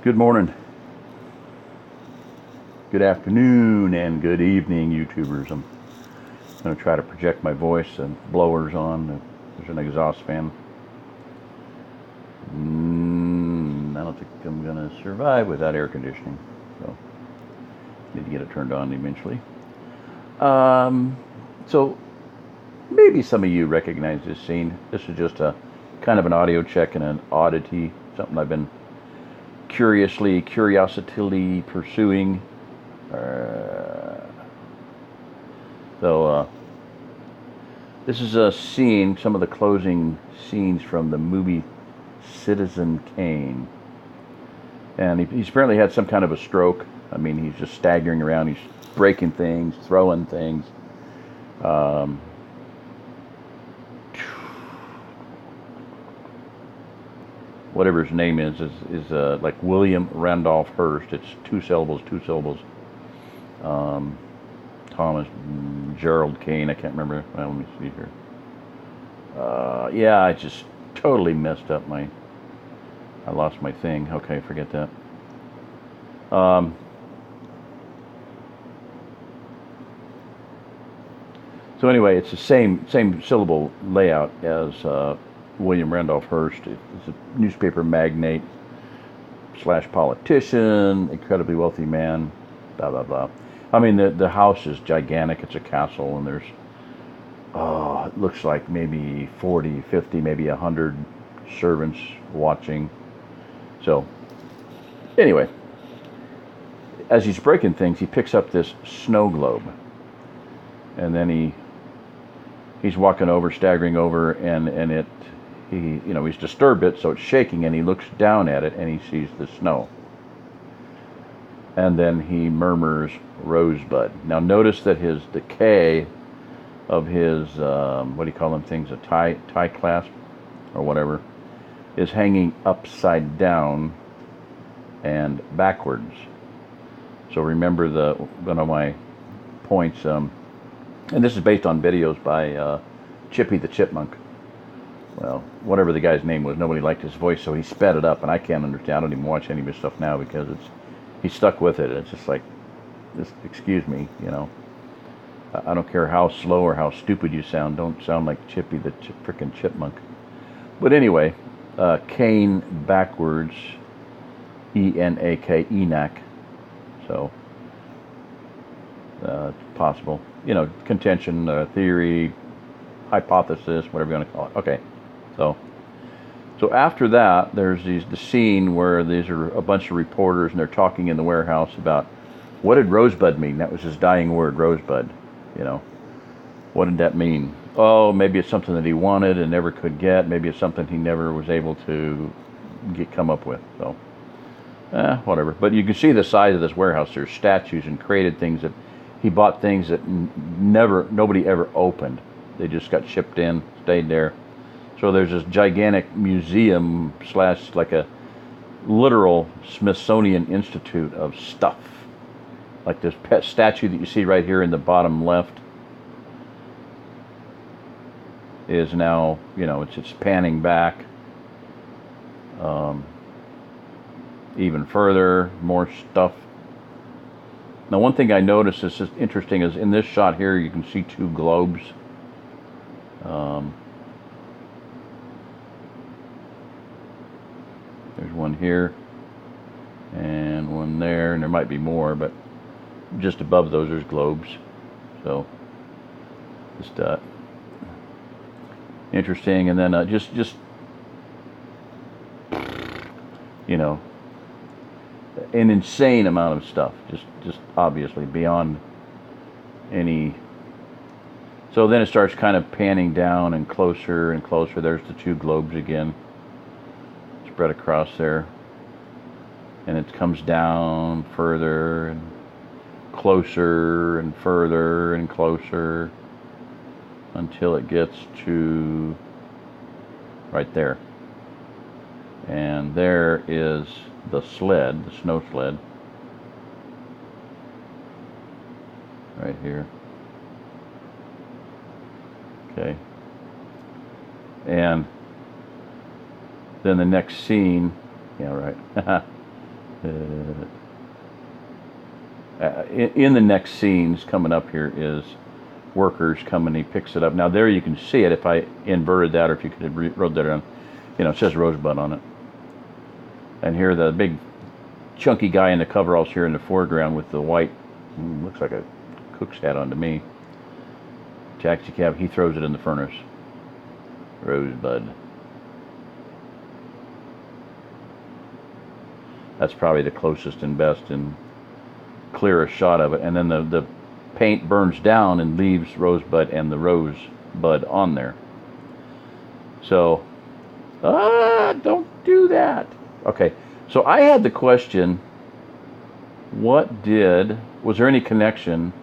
Good morning, good afternoon, and good evening, YouTubers. I'm going to try to project my voice and blowers on. There's an exhaust fan. I don't think I'm going to survive without air conditioning, so need to get it turned on eventually. So maybe some of you recognize this scene. This is just a kind of an audio check and an oddity, something I've been curiosity pursuing. This is a scene, some of the closing scenes from the movie Citizen Kane. And he's apparently had some kind of a stroke. I mean, he's just staggering around. He's breaking things, throwing things. Whatever his name is like William Randolph Hearst. It's two syllables. Thomas Gerald Kane. I can't remember. Well, let me see here. Yeah, I just totally messed up I lost my thing. Okay, forget that. So anyway, it's the same syllable layout as William Randolph Hearst. It's a newspaper magnate / politician, incredibly wealthy man, blah, blah, blah. I mean, the house is gigantic. It's a castle, and there's, it looks like maybe 40, 50, maybe 100 servants watching. So, anyway, as he's breaking things, he picks up this snow globe, and then he's walking over, staggering over, and he's disturbed it, so it's shaking, and he looks down at it, and he sees the snow. And then he murmurs, Rosebud. Now notice that the K of his, what do you call them things, a tie clasp, or whatever, is hanging upside down and backwards. So remember one of my points, and this is based on videos by Chippy the Chipmunk. Well, whatever the guy's name was, nobody liked his voice, so he sped it up, and I can't understand. I don't even watch any of his stuff now because he's stuck with it. It's just like, excuse me, I don't care how slow or how stupid you sound. Don't sound like Chippy the frickin' Chipmunk. But anyway, Kane backwards, E-N-A-K, Enoch. So, it's possible. Contention, theory, hypothesis, whatever you want to call it. Okay, so after that, there's the scene where these are a bunch of reporters, and they're talking in the warehouse about what did Rosebud mean. That was his dying word, Rosebud. What did that mean? Oh, maybe it's something that he wanted and never could get. Maybe it's something he never was able to come up with. So, whatever. But you can see the size of this warehouse. There's statues and created things that he bought, things that nobody ever opened. They just got shipped in, stayed there. So there's this gigantic museum / like a literal Smithsonian Institute of stuff. Like this pet statue that you see right here in the bottom left is now, it's panning back even further, more stuff. Now, one thing I noticed is just interesting is in this shot here, you can see two globes. There's one here and one there, and there might be more, but just above those there's globes. So just interesting. And then just an insane amount of stuff, just obviously beyond any. So then it starts kind of panning down and closer and closer. There's the two globes again, spread across there, and it comes down further and closer and further and closer until it gets to right there. And there is the sled, the snow sled, right here. Okay. And then the next scene, yeah, right. In the next scenes coming up here is workers coming. He picks it up. Now there you can see it. If I inverted that, or if you could have wrote that down, it says Rosebud on it. And here the big chunky guy in the coveralls here in the foreground with the white, looks like a cook's hat on to me. Taxi cab. He throws it in the furnace. Rosebud. That's probably the closest and best and clearest shot of it. And then the paint burns down and leaves Rosebud and the Rosebud on there. So, don't do that. Okay, so I had the question, was there any connection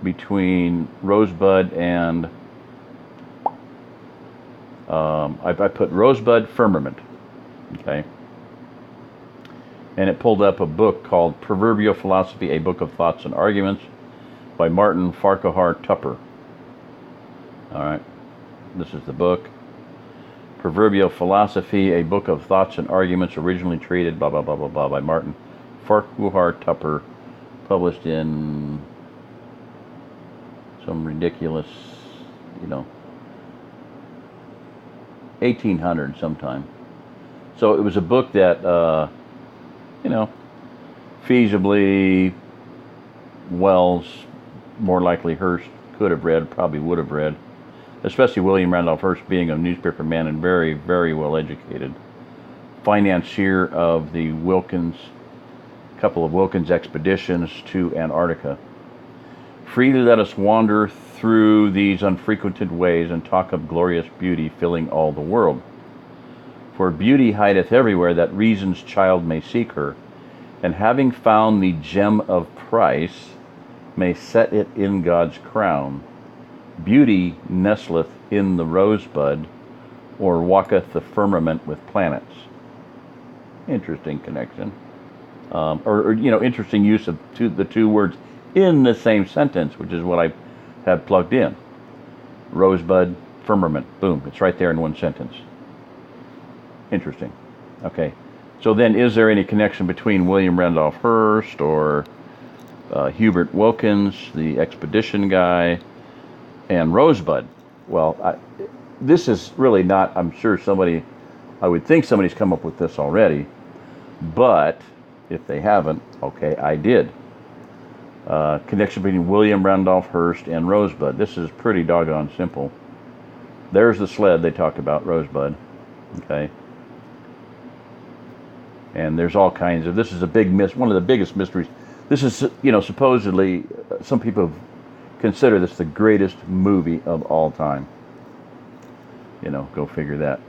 between Rosebud and, I put Rosebud Firmament, okay? And it pulled up a book called Proverbial Philosophy, A Book of Thoughts and Arguments by Martin Farquhar Tupper. All right, this is the book. Proverbial Philosophy, A Book of Thoughts and Arguments, originally treated, blah, blah, blah, blah, blah, by Martin Farquhar Tupper, published in some ridiculous, 1800 sometime. So it was a book that, feasibly Wells, more likely Hearst, could have read, probably would have read, especially William Randolph Hearst being a newspaper man and very, very well educated. Financier of the couple of Wilkins expeditions to Antarctica. Freely let us wander through these unfrequented ways and talk of glorious beauty filling all the world. For beauty hideth everywhere that reason's child may seek her, and having found the gem of price, may set it in God's crown. Beauty nestleth in the rosebud, or walketh the firmament with planets. Interesting connection. Interesting use of the two words in the same sentence, which is what I had plugged in. Rosebud, firmament, boom, it's right there in one sentence. Interesting. Okay, so then is there any connection between William Randolph Hearst or Hubert Wilkins, the expedition guy, and Rosebud? Well, this is really not, I'm sure I would think somebody's come up with this already, but if they haven't, okay, I did. Connection between William Randolph Hearst and Rosebud. This is pretty doggone simple. There's the sled they talk about, Rosebud, okay? And there's all kinds of, this is one of the biggest mysteries. This is, supposedly, some people consider this the greatest movie of all time. Go figure that.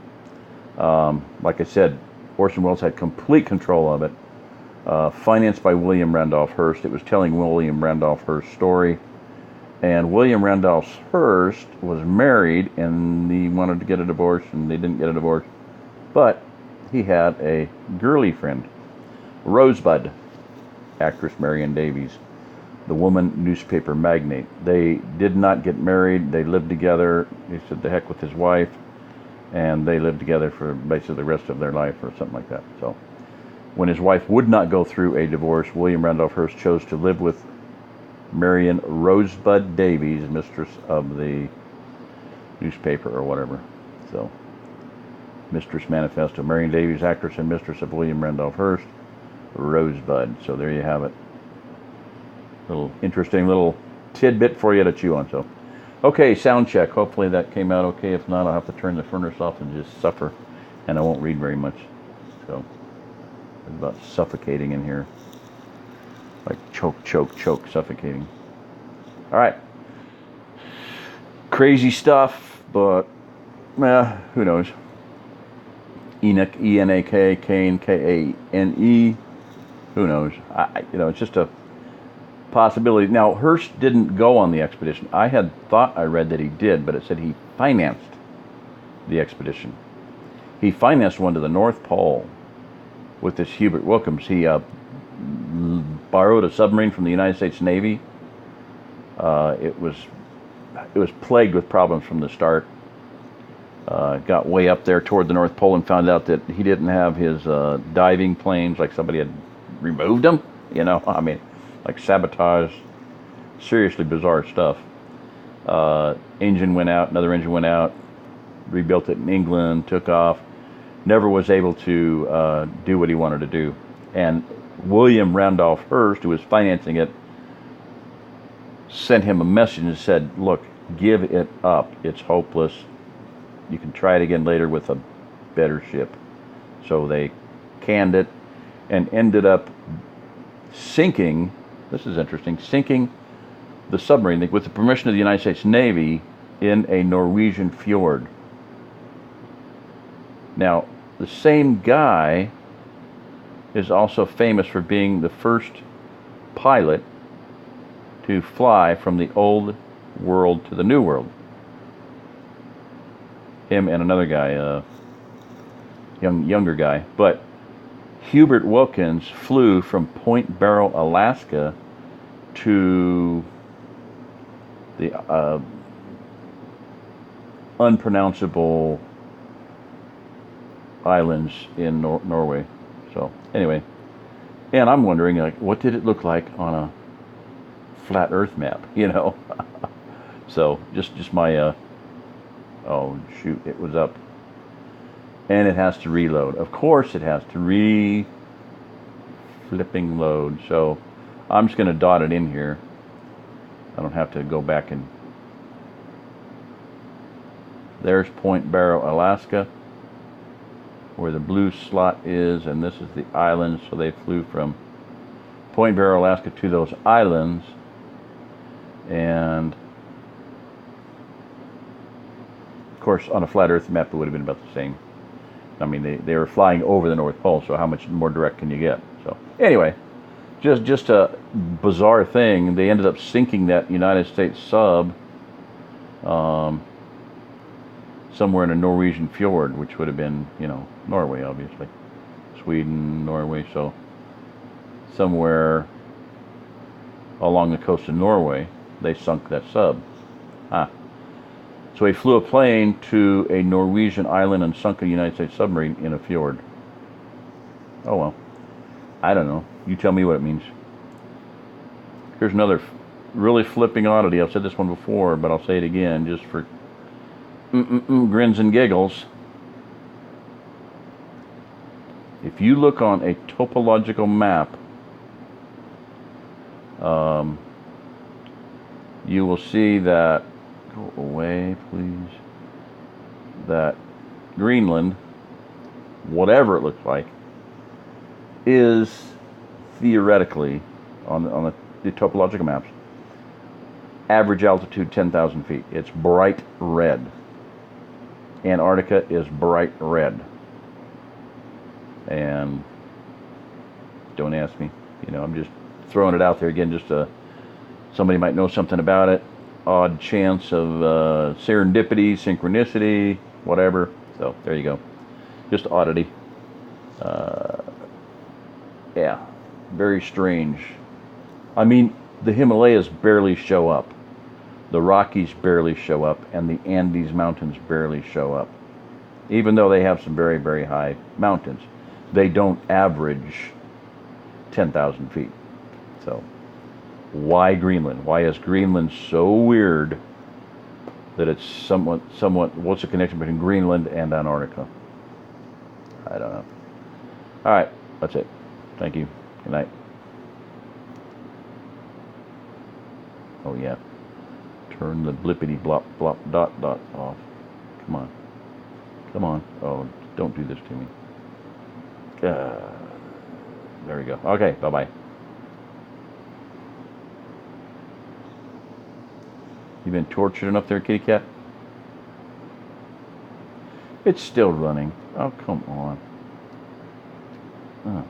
Like I said, Orson Welles had complete control of it. Financed by William Randolph Hearst. It was telling William Randolph Hearst's story. And William Randolph Hearst was married, and he wanted to get a divorce, and they didn't get a divorce. But he had a girly friend, Rosebud, actress Marion Davies, the woman newspaper magnate. They did not get married. They lived together. He said the heck with his wife, and they lived together for basically the rest of their life or something like that. So when his wife would not go through a divorce, William Randolph Hearst chose to live with Marion Rosebud Davies, mistress of the newspaper or whatever. So, Mistress Manifesto. Marion Davies, actress and mistress of William Randolph Hearst, Rosebud. So there you have it. Interesting little tidbit for you to chew on. So, okay, sound check. Hopefully that came out okay. If not, I'll have to turn the furnace off and just suffer, and I won't read very much. So, it's about suffocating in here. Like choke, suffocating. All right. Crazy stuff, but who knows? Enoch, E-N-A-K, Kane, K-A-N-E. Who knows? It's just a possibility. Now, Hearst didn't go on the expedition. I had thought I read that he did, but it said he financed the expedition. He financed one to the North Pole with this Hubert Wilkins. He borrowed a submarine from the United States Navy. It was plagued with problems from the start. Got way up there toward the North Pole and found out that he didn't have his diving planes, like somebody had removed them. You know, I mean, like sabotage, seriously bizarre stuff. Engine went out, another engine went out, rebuilt it in England, took off, never was able to do what he wanted to do. And William Randolph Hearst, who was financing it, sent him a message and said, look, give it up. It's hopeless. You can try it again later with a better ship. So they canned it and ended up sinking, this is interesting, sinking the submarine with the permission of the United States Navy in a Norwegian fjord. Now, the same guy is also famous for being the first pilot to fly from the old world to the new world. Him and another guy, younger guy. But Hubert Wilkins flew from Point Barrow, Alaska to the unpronounceable islands in Norway. So anyway, and I'm wondering, like, what did it look like on a flat Earth map? You know. So just my oh shoot, it was up, and it has to reload. Of course, it has to flipping load. So I'm just going to dot it in here. I don't have to go back and. There's Point Barrow, Alaska, where the blue slot is, and this is the island. So they flew from Point Barrow, Alaska to those islands, and of course on a flat Earth map it would have been about the same. I mean, they were flying over the North Pole, so how much more direct can you get? So anyway, just a bizarre thing. They ended up sinking that United States sub somewhere in a Norwegian fjord, which would have been, you know, Norway, obviously. Sweden, Norway, so somewhere along the coast of Norway, they sunk that sub. So he flew a plane to a Norwegian island and sunk a United States submarine in a fjord. Oh well. I don't know. You tell me what it means. Here's another really flipping oddity. I've said this one before, but I'll say it again just for grins and giggles. If you look on a topological map, you will see that, go away please, that Greenland, whatever it looks like, is theoretically, on the topological maps, average altitude 10,000 feet. It's bright red. Antarctica is bright red. And don't ask me, you know, I'm just throwing it out there again, just somebody might know something about it. Odd chance of serendipity, synchronicity, whatever. So there you go. Just oddity. Yeah, very strange. I mean, the Himalayas barely show up. The Rockies barely show up, and the Andes Mountains barely show up. Even though they have some very, very high mountains, they don't average 10,000 feet. So why Greenland? Why is Greenland so weird that it's somewhat, what's the connection between Greenland and Antarctica? I don't know. All right, that's it. Thank you. Good night. Oh yeah. Turn the blippity blop blop dot dot off. Come on. Come on. Oh, don't do this to me. There we go. Okay, bye-bye. You been tortured enough there, kitty cat? It's still running. Oh, come on. Oh.